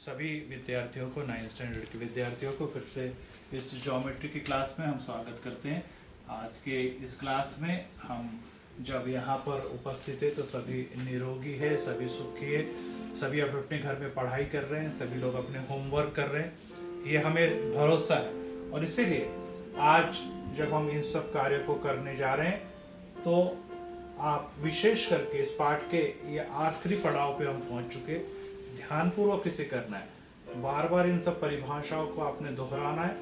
सभी विद्यार्थियों को 9th स्टैंडर्ड के विद्यार्थियों को फिर से इस ज्योमेट्री की क्लास में हम स्वागत करते हैं। आज के इस क्लास में हम जब यहाँ पर उपस्थित है तो सभी निरोगी है, सभी सुखी है, सभी अब अपने घर में पढ़ाई कर रहे हैं, सभी लोग अपने होमवर्क कर रहे हैं, ये हमें भरोसा है। और इसीलिए आज जब हम इन सब कार्यों को करने जा रहे हैं तो आप विशेष करके इस पाठ के ये आखिरी पड़ाव पे हम पहुंच चुके, ध्यानपूर्वक इसे करना है। बार बार इन सब परिभाषाओं को आपने दोहराना है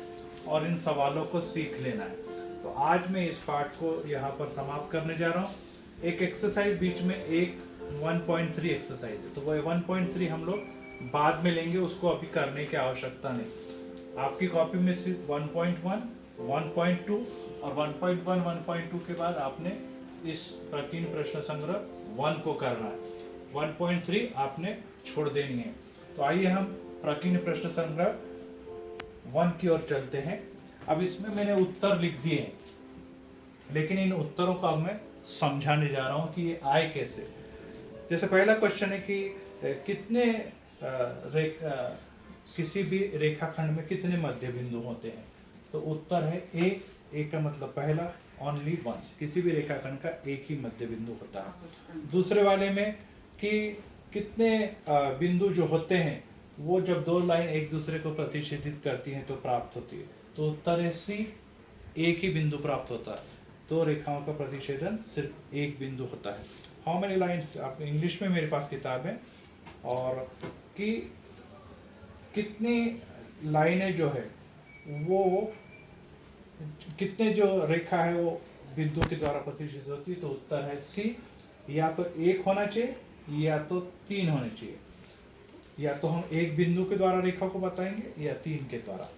और इन सवालों को सीख लेना है। तो आज मैं इस पाठ को यहाँ पर समाप्त करने जा रहा हूँ। एक एक्सरसाइज बीच में एक 1.3 एक्सरसाइज है, तो वो 1.3 हम लोग बाद में लेंगे, उसको अभी करने की आवश्यकता नहीं। आपकी कॉपी में सिर्फ 1.1, 1.2 और 1.1, 1.2 के बाद आपने इस प्रकीर्ण प्रश्न संग्रह 1 को करना है। 1.3 आपने छोड़ देनी है। तो आइए हम प्रकीर्ण प्रश्न संग्रह 1 की ओर चलते हैं। अब इसमें मैंने उत्तर लिख दिए हैं, लेकिन इन उत्तरों को अब मैं समझाने जा रहा हूं कि ये आए कैसे। जैसे पहला क्वेश्चन है कि कितने किसी भी रेखाखंड में कितने मध्य बिंदु होते हैं। तो उत्तर है ए का मतलब पहला, ओनली वन, किसी भी रेखाखंड का एक ही मध्य बिंदु होता है। दूसरे वाले में कि कितने बिंदु जो होते हैं वो जब दो लाइन एक दूसरे को प्रतिच्छेदित करती हैं तो प्राप्त होती है। तो उत्तर है सी, एक ही बिंदु प्राप्त होता है। दो रेखाओं का प्रतिच्छेदन सिर्फ एक बिंदु होता है। हाउ मेनी लाइन्स, आप इंग्लिश में मेरे पास किताब है, और कि कितनी लाइनें जो है वो कितने जो रेखा है वो बिंदु के द्वारा प्रतिच्छेदित होती है। तो उत्तर है सी, या तो एक होना चाहिए या तो 3 होने चाहिए। या तो हम एक बिंदु के द्वारा रेखा को बताएंगे या 3 के द्वारा,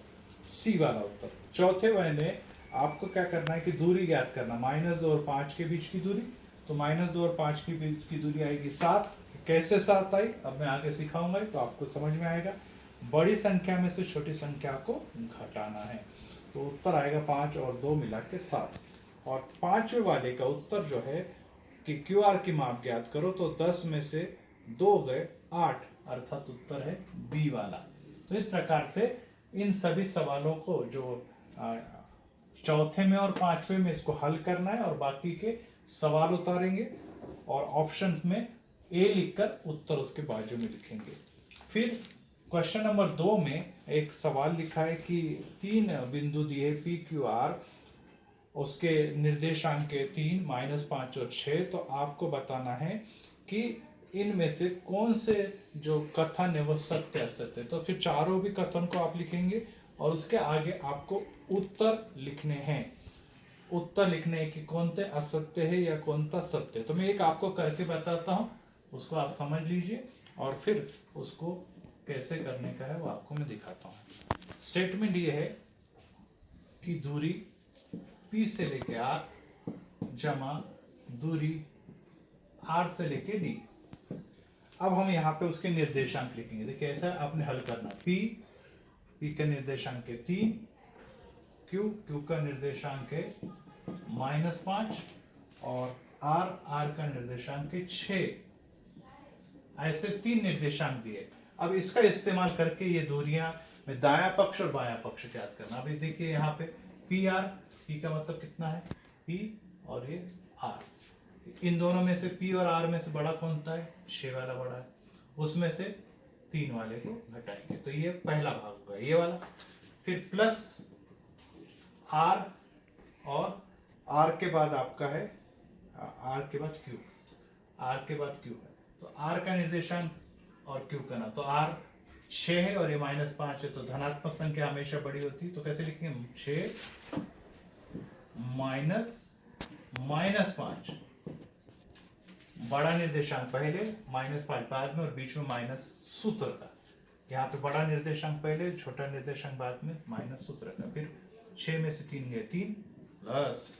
सी वाला उत्तर। चौथे वाले आपको क्या करना है कि दूरी ज्ञात करना, -2 और 5 के बीच की दूरी। तो -2 और 5 के बीच की दूरी आएगी 7। कैसे 7 आई अब मैं आगे सिखाऊंगा तो आपको समझ में आएगा। बड़ी संख्या में से छोटी संख्या को घटाना है। तो उत्तर आएगा 5 और 2 मिला के 7। और 5वें वाले का उत्तर जो है कि QR की माप ज्ञात करो, तो 10 में से 2 गए 8, अर्थात उत्तर है बी वाला। तो इस प्रकार से इन सभी सवालों को जो चौथे में और 5वें में इसको हल करना है, और बाकी के सवाल उतारेंगे और ऑप्शन में ए लिखकर उत्तर उसके बाजू में लिखेंगे। फिर क्वेश्चन नंबर 2 में एक सवाल लिखा है कि 3 बिंदु दिए PQR, उसके निर्देशांक के 3, -5 और 6। तो आपको बताना है कि इनमें से कौन से जो कथन है वो सत्य असत्य है। तो फिर चारों भी कथन को आप लिखेंगे और उसके आगे आपको उत्तर लिखने हैं। उत्तर लिखने हैं कि कौन से असत्य है या कौन सा सत्य है। तो मैं एक आपको करके बताता हूँ, उसको आप समझ लीजिए और फिर उसको कैसे करने का है वो आपको मैं दिखाता हूँ। स्टेटमेंट ये है कि दूरी P से लेके R जमा दूरी R से लेके D। अब हम यहाँ पे उसके निर्देशांक लिखेंगे। देखिए ऐसा आपने हल करना, P का निर्देशांक है 3, Q का निर्देशांक है -5 और R का निर्देशांक है 6। ऐसे 3 निर्देशांक दिए। अब इसका इस्तेमाल करके ये दूरियां में दायां पक्ष और बायां पक्ष ज्ञात करना। अभी देखिए यहाँ पे P का मतलब कितना है, P और ये R। इन दोनों में से P और R में से बड़ा कौन सा है, 6 वाला बड़ा है, उसमें से 3 वाले को घटाएंगे। तो ये पहला भाग होगा ये वाला। फिर प्लस R और R के बाद आपका है R के बाद Q, R के बाद Q है। तो R का निर्देशांक और Q का ना, तो R 6 है और ये -5 है, तो धनात्मक संख्या हमेशा बड़ी होती है। तो कैसे लिखेंगे, 6 -5, बड़ा निर्देशांक पहले, -5 बाद में, और बीच में माइनस सूत्र का। यहाँ पे बड़ा निर्देशांक पहले, छोटा निर्देशांक बाद में, माइनस सूत्र का। फिर 6 में से 3 गए 3 प्लस,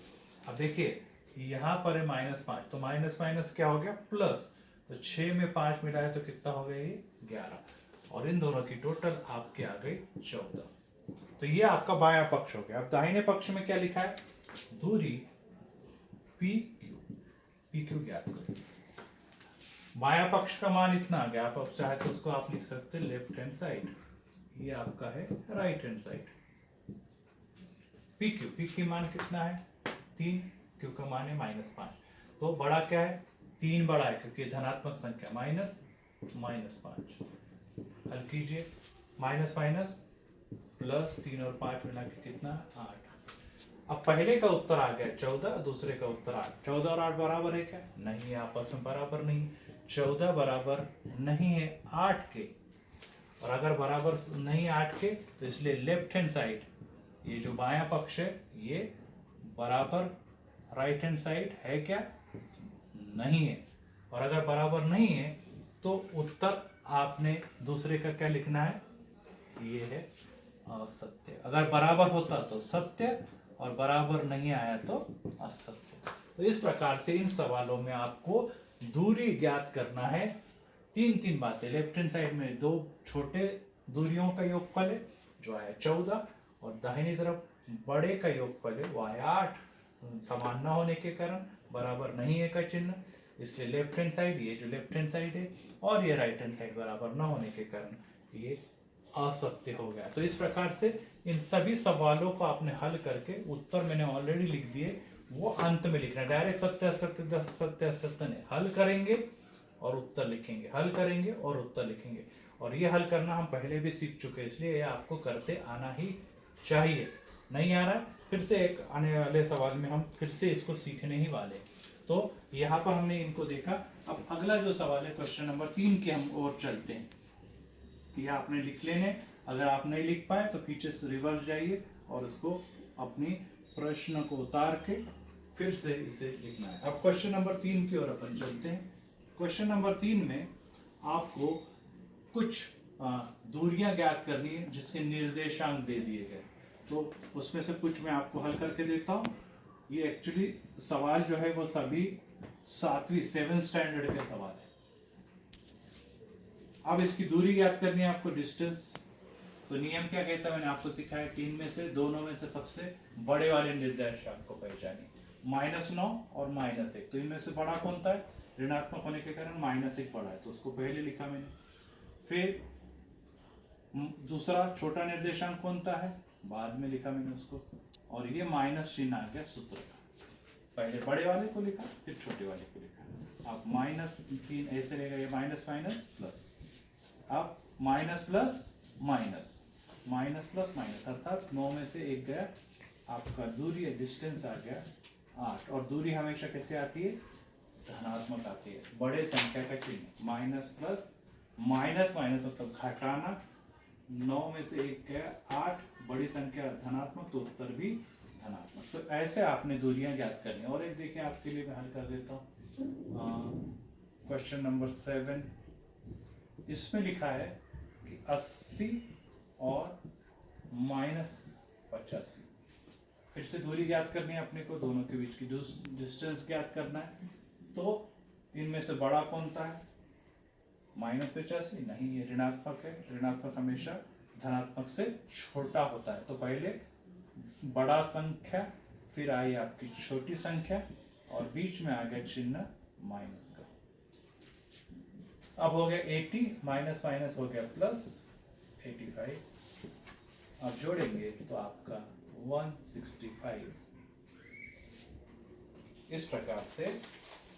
अब देखिए यहाँ पर है -5, तो माइनस माइनस क्या हो गया प्लस। तो 6 में 5 मिलाए तो कितना हो गया ये 11, और इन दोनों की टोटल आपके आ गई 14। तो ये आपका बायां पक्ष हो गया। अब दाहिने पक्ष में क्या लिखा है, दूरी PQ ज्ञात करें। बायां पक्ष का मान इतना आ गया, आप अब चाहे तो उसको आप लिख सकते हैं लेफ्ट हैंड साइड, ये आपका है right hand side. P Q, P की मान कितना है 3, क्यू का मान है -5। तो बड़ा क्या है 3 बड़ा है क्योंकि धनात्मक संख्या, -5। हल कीजिए, माइनस माइनस प्लस 3 और 5 मिला के कितना 8। अब पहले का उत्तर आ गया 14, दूसरे का उत्तर 8। 14 और 8 बराबर है क्या? नहीं है, आपस में बराबर नहीं। 14 बराबर नहीं है 8 के, और अगर बराबर नहीं 8 के तो इसलिए लेफ्ट हैंड साइड, ये जो बायां पक्ष है ये बराबर राइट हैंड साइड है क्या? नहीं है। और अगर बराबर नहीं है तो उत्तर आपने दूसरे का क्या लिखना है? ये है असत्य। अगर बराबर होता तो सत्य, और बराबर नहीं आया तो असत्य। तो इस प्रकार से इन सवालों में आपको दूरी ज्ञात करना है। 3 बातें, लेफ्ट हैंड साइड में 2 छोटे दूरियों का योगफल है जो है 14, और दाहिनी तरफ बड़े का योगफल है वो है 8। समान न होने के कारण बराबर नहीं है का चिन्ह, इसलिए लेफ्ट हैंड साइड, ये जो लेफ्ट हैंड साइड है और ये राइट हैंड साइड बराबर न होने के कारण ये असत्य हो गया। तो इस प्रकार से इन सभी सवालों को आपने हल करके उत्तर मैंने ऑलरेडी लिख दिए, वो अंत में लिखना है। डायरेक्ट सत्य असत्य सत्य असत्य नहीं, हल करेंगे और उत्तर लिखेंगे, हल करेंगे और उत्तर लिखेंगे। और ये हल करना हम पहले भी सीख चुके हैं, इसलिए ये आपको करते आना ही चाहिए। नहीं आ रहा फिर से एक आने वाले सवाल में हम फिर से इसको सीखने ही वाले। तो यहाँ पर हमने इनको देखा। अब अगला जो सवाल है क्वेश्चन नंबर 3 के हम और चलते हैं। ये आपने लिख लेने, अगर आप नहीं लिख पाए तो पीछे से रिवर्स जाइए और उसको अपनी प्रश्न को उतार के फिर से इसे लिखना है। अब क्वेश्चन नंबर 3 की ओर अपन चलते हैं। क्वेश्चन नंबर 3 में आपको कुछ दूरियां ज्ञात करनी है जिसके निर्देशांक दे दिए गए, तो उसमें से कुछ मैं आपको हल करके देता हूँ। ये एक्चुअली सवाल जो है वो सभी 7वीं स्टैंडर्ड के सवाल है। अब इसकी दूरी ज्ञात करनी है आपको, डिस्टेंस। तो नियम क्या कहता है, मैंने आपको सिखाया कि इनमें से दोनों में से सबसे बड़े वाले निर्देशांक को पहचानिए, -9 और -1। तो इनमें से बड़ा कौन सा है? ऋणात्मक होने के कारण -1 बड़ा है, तो उसको पहले लिखा मैंने। फिर दूसरा छोटा निर्देशांक कौन सा है? बाद में लिखा मैंने उसको। और ये माइनस चिन्ह आ गया सूत्र का, पहले बड़े वाले को लिखा फिर छोटे वाले को लिखा। अब -3 ऐसे रहेगा, ये माइनस माइनस प्लस, अब minus plus minus, minus plus minus, अर्थात 9 में से 1 गया। आपका दूरी है, डिस्टेंस आ गया 8। और दूरी हमेशा कैसे आती है? धनात्मक आती है, बड़े संख्या का चिन्ह, माइनस प्लस माइनस माइनस मतलब घटाना। 9 में से 1 गया 8, बड़ी संख्या धनात्मक तो उत्तर भी धनात्मक। तो ऐसे आपने दूरियां ज्ञात करनी। और एक देखिए आपके लिए मैं हल कर देता हूँ। क्वेश्चन नंबर 7, इसमें लिखा है कि 80 और -85। फिर से दूरी ज्ञात करनी है अपने को, दोनों के बीच की डिस्टेंस ज्ञात करना है। तो इनमें से बड़ा कौन सा है? -85 नहीं, ये ऋणात्मक है। ऋणात्मक हमेशा धनात्मक से छोटा होता है। तो पहले बड़ा संख्या, फिर आई आपकी छोटी संख्या, और बीच में आ गया चिन्ह माइनस का। अब हो गया 80, माइनस माइनस हो गया प्लस 85। अब जोड़ेंगे तो आपका 165। इस प्रकार से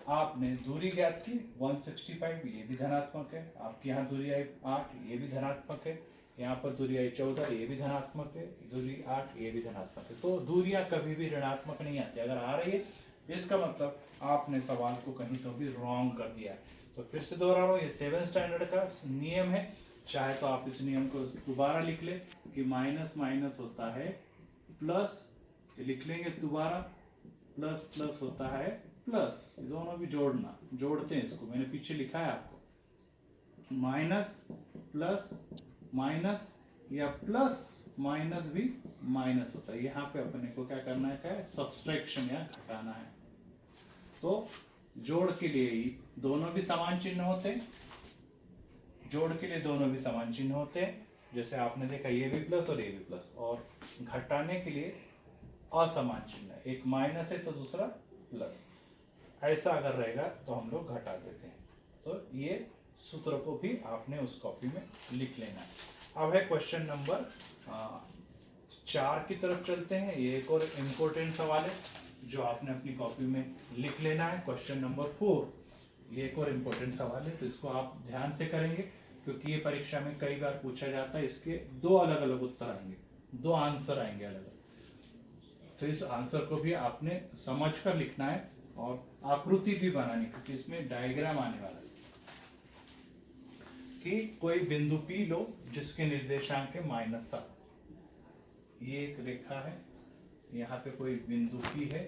आपने दूरी ज्ञात की 165, ये भी धनात्मक है। आपकी यहाँ दूरी आई 8, ये भी धनात्मक है। यहाँ पर दूरी आई 14, ये भी धनात्मक है। दूरी 8, ये भी धनात्मक है। तो दूरियां कभी भी ऋणात्मक नहीं आती। अगर आ रही है इसका मतलब आपने सवाल को कहीं तो भी रॉन्ग कर दिया है। तो फिर से दोहरा रहा हूँ, ये 7 स्टैंडर्ड का नियम है। चाहे तो आप इस नियम को दोबारा लिख ले कि माइनस माइनस होता है प्लस, लिख लेंगे दोबारा, प्लस प्लस होता है प्लस। दोनों भी जोड़ना, जोड़ते हैं इसको, मैंने पीछे लिखा है आपको। माइनस प्लस माइनस या प्लस माइनस भी माइनस होता है। यहाँ पे अपने को क्या करना है, क्या है? सब्सट्रैक्शन या घटाना है। तो जोड़ के लिए ही दोनों भी समान चिन्ह होते हैं, जोड़ के लिए दोनों भी समान चिन्ह होते हैं। जैसे आपने देखा ये भी प्लस और ये भी प्लस। और घटाने के लिए असमान चिन्ह है, एक माइनस है तो दूसरा प्लस। ऐसा अगर रहेगा तो हम लोग घटा देते हैं। तो ये सूत्र को भी आपने उस कॉपी में लिख लेना है। अब है क्वेश्चन नंबर 4 की तरफ चलते हैं। ये एक और इम्पोर्टेंट सवाल है जो आपने अपनी कॉपी में लिख लेना है। क्वेश्चन नंबर 4, ये एक और इम्पोर्टेंट सवाल है, तो इसको आप ध्यान से करेंगे क्योंकि ये परीक्षा में कई बार पूछा जाता है। इसके 2 अलग अलग उत्तर आएंगे, 2 आंसर आएंगे अलग अलग। तो इस आंसर को भी आपने समझ कर लिखना है और आकृति भी बनानी, क्योंकि इसमें डायग्राम आने वाला है कि कोई बिंदु P लो जिसके निर्देशांक है -7। ये एक रेखा है, यहाँ पे कोई बिंदु P है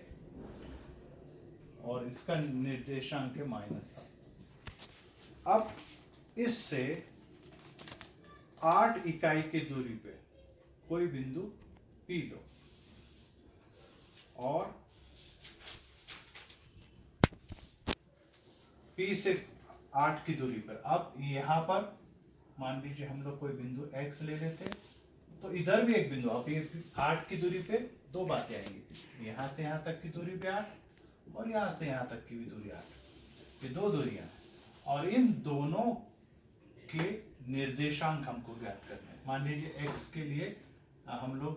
और इसका निर्देशांक है -7। अब इससे 8 इकाई की दूरी पे कोई बिंदु P लो और P से 8 की दूरी पर, अब यहां पर मान लीजिए हम लोग कोई बिंदु X ले लेते हैं, तो इधर भी एक बिंदु, अब ये 8 की दूरी पे 2 बातें आएंगी, यहां से यहां तक की दूरी पे 8 और यहां से यहां तक की भी दूरी 8। ये 2 दूरियां हैं और इन दोनों के निर्देशांक हमको ज्ञात करने हैं। मान लीजिए X के लिए हम लोग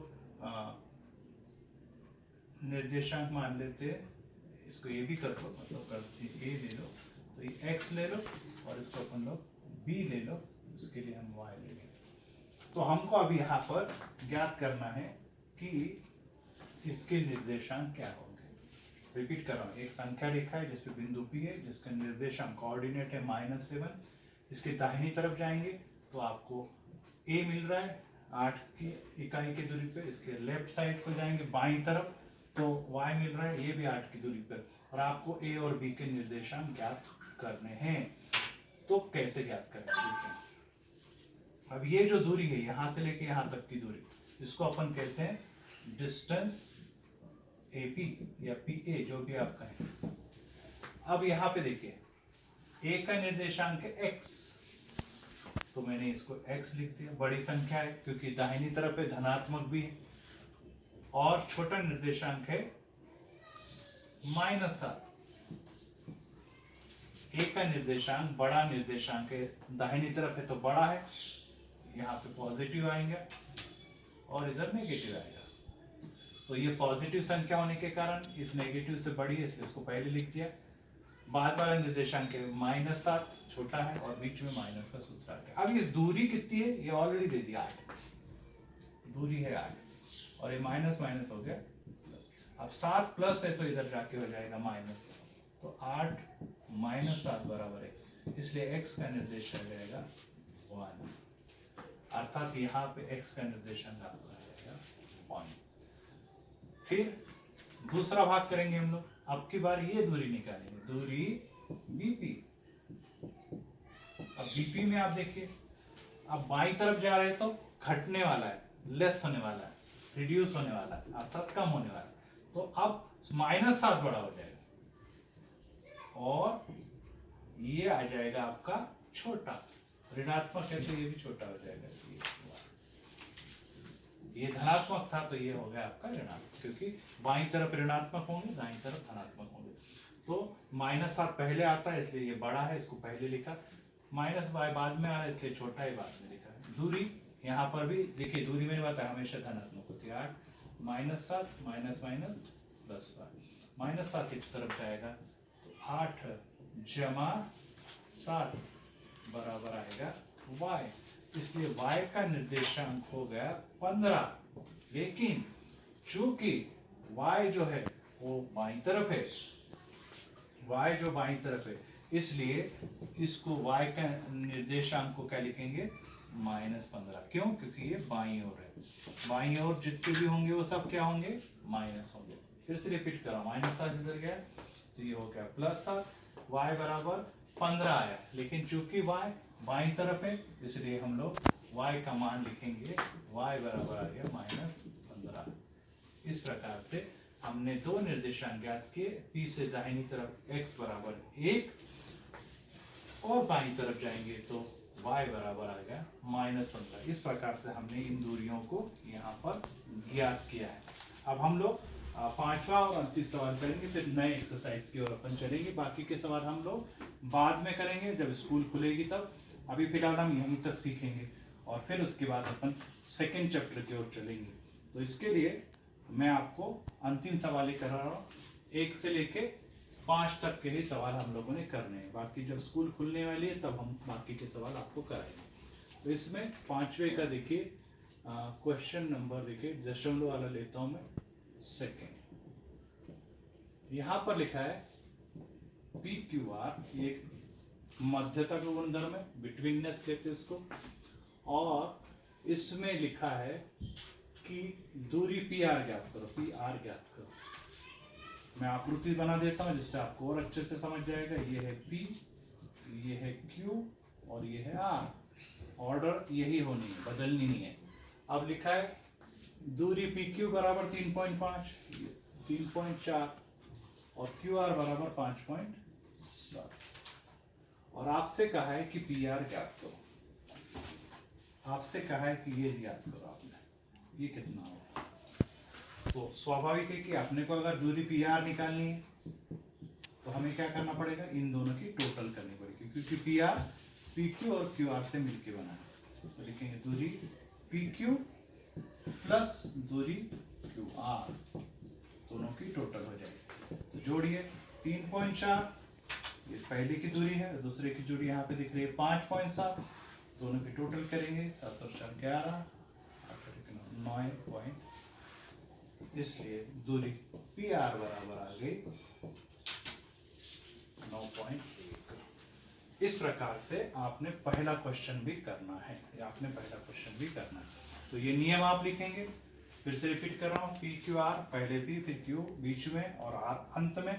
निर्देशांक मान लेते हैं, इसको ये भी कर लो, मतलब करते A ले लो, तो ये X ले लो और इसको अपन लोग B ले लो, इसके लिए हम Y ले लेंगे। तो हमको अब यहाँ पर ज्ञात करना है कि इसके निर्देशांक क्या होंगे। रिपीट कर रहा हूँ, एक संख्या रेखा है जिसपे बिंदु P है जिसका निर्देशांक कोऑर्डिनेट है -7। इसके दाहिनी तरफ जाएंगे तो आपको A मिल रहा है 8 की इकाई की दूरी पे। इसके लेफ्ट साइड को जाएंगे बाईं तरफ तो Y मिल रहा है, ये भी 8 की दूरी पर, और आपको A और B के निर्देशांक ज्ञात करने हैं। तो कैसे ज्ञात करेंगे? अब ये जो दूरी है यहां से लेके यहां तक की दूरी, इसको अपन कहते हैं डिस्टेंस AP या PA, जो भी आप कहें। अब यहां पे देखिए A का निर्देशांक है X, तो मैंने इसको X लिख दिया। बड़ी संख्या है क्योंकि दाहिनी तरफ है, धनात्मक भी है, और छोटा निर्देशांक है -7। A का निर्देशांक बड़ा निर्देशांक है, दाहिनी तरफ है तो बड़ा है, यहाँ पे पॉजिटिव आएंगे और इधर नेगेटिव आएगा। तो ये पॉजिटिव संख्या होने के कारण इस नेगेटिव से बड़ी है, इसलिए इसको पहले लिख दिया। बाद वाला निर्देशांक है -7, छोटा है, और बीच में माइनस का सूत्र आ गया। अब ये दूरी कितनी है ये ऑलरेडी दे दिया, 8 दूरी है 8, और ये माइनस माइनस हो गया प्लस। अब 7 प्लस है तो इधर जाके हो जाएगा माइनस, तो 8 - 7 बराबर x, इसलिए x का निर्देश आ जाएगा 1, अर्थात यहाँ पे x का निर्देशांक आपका आ जाएगा 1। फिर दूसरा भाग करेंगे हम लोग, अब की बार ये दूरी निकालेंगे, दूरी BP। अब BP में आप देखिए, अब बाईं तरफ जा रहे हैं तो घटने वाला है, लेस होने वाला है, रिड्यूस होने वाला है, अर्थात कम होने वाला है। तो अब -7 बड़ा हो जाएगा और ये आ जाएगा आपका छोटा। ऋणात्मक है तो ये भी छोटा हो जाएगा। ये धनात्मक था तो ये हो गया आपका ऋणात्मक, क्योंकि बाईं तरफ ऋणात्मक होंगे, दाईं तरफ धनात्मक होंगे। तो -7 पहले आता है इसलिए ये बड़ा है, इसको पहले लिखा। -y बाद में आ रहा है इसलिए छोटा ही बाद में लिखा है। दूरी यहाँ पर भी देखिए, दूरी मैंने बताया हमेशा धनात्मक होती है। 8 -7 माइनस माइनस +5, -7 इस तरफ जाएगा तो 8 जमा 7 बराबर आएगा y, इसलिए y का निर्देशांक हो गया 15। लेकिन चूंकि y जो है वो बाईं तरफ है, y जो बाईं तरफ है, इसलिए इसको y का निर्देशांक को क्या लिखेंगे -15। क्यों? क्योंकि ये बाईं ओर है, बाईं ओर जितने भी होंगे वो सब क्या होंगे माइनस होंगे। फिर से रिपीट कर रहा हूं, -7 इधर गया तो ये हो गया +7, y बराबर 15 आया। लेकिन चूंकि y बाईं तरफ है इसलिए हम लोग y का मान लिखेंगे, y बराबर आ गया -15। इस प्रकार से हमने 2 निर्देशांक ज्ञात किए, P से दाहिनी तरफ x बराबर 1 और बाईं तरफ जाएंगे तो y बराबर आ गया -15। इस प्रकार से हमने इन दूरियों को यहाँ पर ज्ञात किया है। अब हम लोग पांचवा और अंतिम सवाल करेंगे, फिर नए एक्सरसाइज की ओर अपन चलेंगे। बाकी के सवाल हम लोग बाद में करेंगे जब स्कूल खुलेगी तब। अभी फिलहाल हम यहीं तक सीखेंगे और फिर उसके बाद अपन सेकेंड चैप्टर की ओर चलेंगे। तो इसके लिए मैं आपको अंतिम सवाल ही करा रहा हूँ। 1 से लेके 5 तक के ही सवाल हम लोगों ने करने हैं, बाकी जब स्कूल खुलने वाली है तब हम बाकी के सवाल आपको कराएंगे। तो इसमें 5वें का देखिए क्वेश्चन नंबर, देखिए दशमलव वाला लेता हूं मैं, सेकेंड। यहां पर लिखा है पी क्यू आर, ये मध्यता का गुणधर्म है, बिटवीननेस कहते हैं इसको। और इसमें लिखा है कि दूरी पी आर ज्ञात करो, पी आर ज्ञात करो। मैं आकृति बना देता हूं जिससे आपको और अच्छे से समझ जाएगा। ये है P, ये है Q और ये है R। ऑर्डर यही होनी है, बदलनी नहीं है। अब लिखा है दूरी PQ बराबर 3.5, 3.4 और QR बराबर 5.7। और आपसे कहा है कि PR ज्ञात करो। आपसे कहा है कि ये ज्ञात करो आपने, ये कितना होगा। तो स्वाभाविक है कि अपने को अगर दूरी PR निकालनी है तो हमें क्या करना पड़ेगा, इन दोनों की टोटल करनी पड़ेगी, क्योंकि PR PQ और QR से मिलके बना है। तो लिखेंगे दूरी PQ प्लस दूरी QR, दोनों की टोटल हो जाएगी। तो जोड़िए 3.4, ये पहले की दूरी है, दूसरे की दूरी यहाँ पे दिख रही है 5.7, दोनों की टोटल करेंगे 7 और 4 11, 9, इसलिए दूरी PR बराबर आ गई 9.1। इस प्रकार से आपने पहला क्वेश्चन भी करना है, तो ये नियम आप लिखेंगे। फिर से रिपीट कर रहा हूं, PQR पहले P, फिर Q बीच में और R अंत में।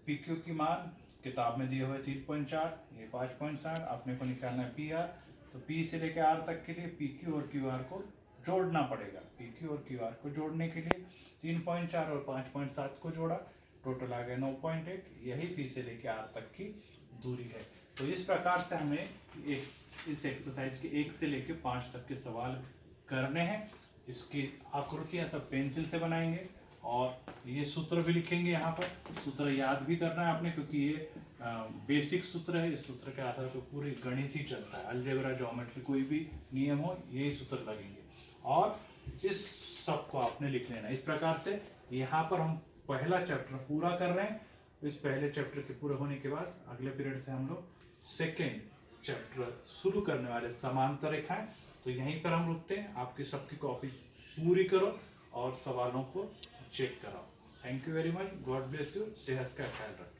PQ की मान किताब में दिए हुए 3.4, ये 5.7, आपने को निकालना है PR। तो P से लेकर R तक के लिए PQ और QR को जोड़ना पड़ेगा। PQ और QR को जोड़ने के लिए 3.4 और 5.7 को जोड़ा, टोटल आ गया 9.1। यही P से लेकर R तक की दूरी है। तो इस प्रकार से हमें इस एक्सरसाइज के 1 से लेकर 5 तक के सवाल करने हैं। इसकी आकृतियां सब पेंसिल से बनाएंगे और ये सूत्र भी लिखेंगे। यहाँ पर सूत्र याद भी करना है आपने, क्योंकि ये बेसिक सूत्र है। इस सूत्र के आधार पर पूरी गणित ही चलता है, अलजेब्रा, ज्योमेट्री, कोई भी नियम हो यही सूत्र लगेंगे और इस सब को आपने लिख लेना। इस प्रकार से यहाँ पर हम पहला चैप्टर पूरा कर रहे हैं। इस पहले चैप्टर के पूरे होने के बाद अगले पीरियड से हम लोग सेकेंड चैप्टर शुरू करने वाले, समांतर रेखाएं। तो यहीं पर हम रुकते हैं। आपकी सबकी कॉपी पूरी करो और सवालों को चेक कराओ। Thank you very much, God bless you. सेहत का ख्याल रखो।